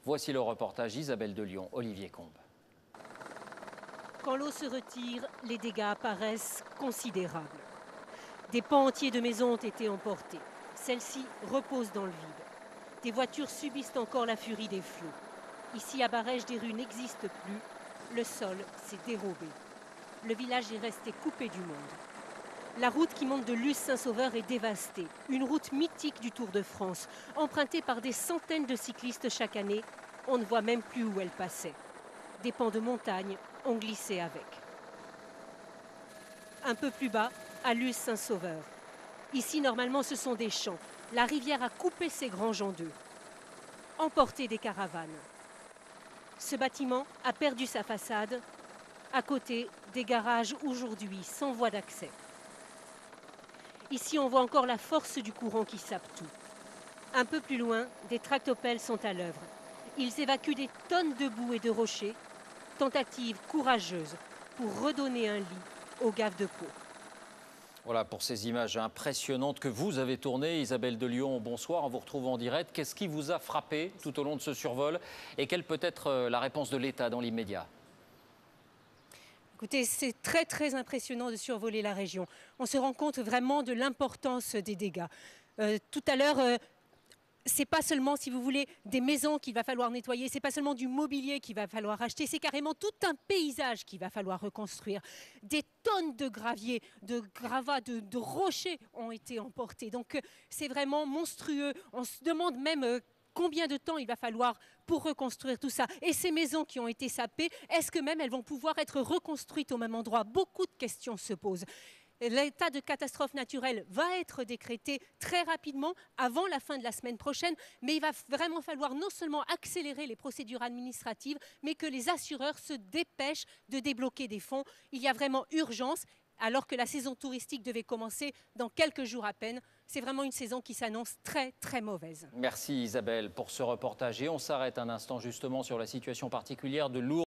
Voici le reportage Isabelle de Lyon, Olivier Combe. Quand l'eau se retire, les dégâts apparaissent considérables. Des pans entiers de maisons ont été emportés. Celles-ci reposent dans le vide. Des voitures subissent encore la furie des flots. Ici, à Barège, des rues n'existent plus. Le sol s'est dérobé. Le village est resté coupé du monde. La route qui monte de Luz-Saint-Sauveur est dévastée. Une route mythique du Tour de France, empruntée par des centaines de cyclistes chaque année. On ne voit même plus où elle passait. Des pans de montagne ont glissé avec. Un peu plus bas, à Luz-Saint-Sauveur. Ici, normalement, ce sont des champs. La rivière a coupé ces granges en deux. Emporté des caravanes. Ce bâtiment a perdu sa façade. À côté, des garages aujourd'hui sans voie d'accès. Ici, on voit encore la force du courant qui sape tout. Un peu plus loin, des tractopelles sont à l'œuvre. Ils évacuent des tonnes de boue et de rochers. Tentative courageuse pour redonner un lit aux gaves de Pau. Voilà pour ces images impressionnantes que vous avez tournées. Isabelle de Lyon, bonsoir, on vous retrouve en direct. Qu'est-ce qui vous a frappé tout au long de ce survol et quelle peut être la réponse de l'État dans l'immédiat? Écoutez, c'est très impressionnant de survoler la région. On se rend compte vraiment de l'importance des dégâts. Tout à l'heure, c'est pas seulement, si vous voulez, des maisons qu'il va falloir nettoyer, c'est pas seulement du mobilier qu'il va falloir acheter, c'est carrément tout un paysage qu'il va falloir reconstruire. Des tonnes de gravier, de gravats, de rochers ont été emportés. Donc c'est vraiment monstrueux. On se demande même combien de temps il va falloir pour reconstruire tout ça. Et ces maisons qui ont été sapées, est-ce que même elles vont pouvoir être reconstruites au même endroit? Beaucoup de questions se posent. L'état de catastrophe naturelle va être décrété très rapidement, avant la fin de la semaine prochaine, mais il va vraiment falloir non seulement accélérer les procédures administratives, mais que les assureurs se dépêchent de débloquer des fonds. Il y a vraiment urgence, alors que la saison touristique devait commencer dans quelques jours à peine. C'est vraiment une saison qui s'annonce très mauvaise. Merci Isabelle pour ce reportage et on s'arrête un instant justement sur la situation particulière de Lourdes.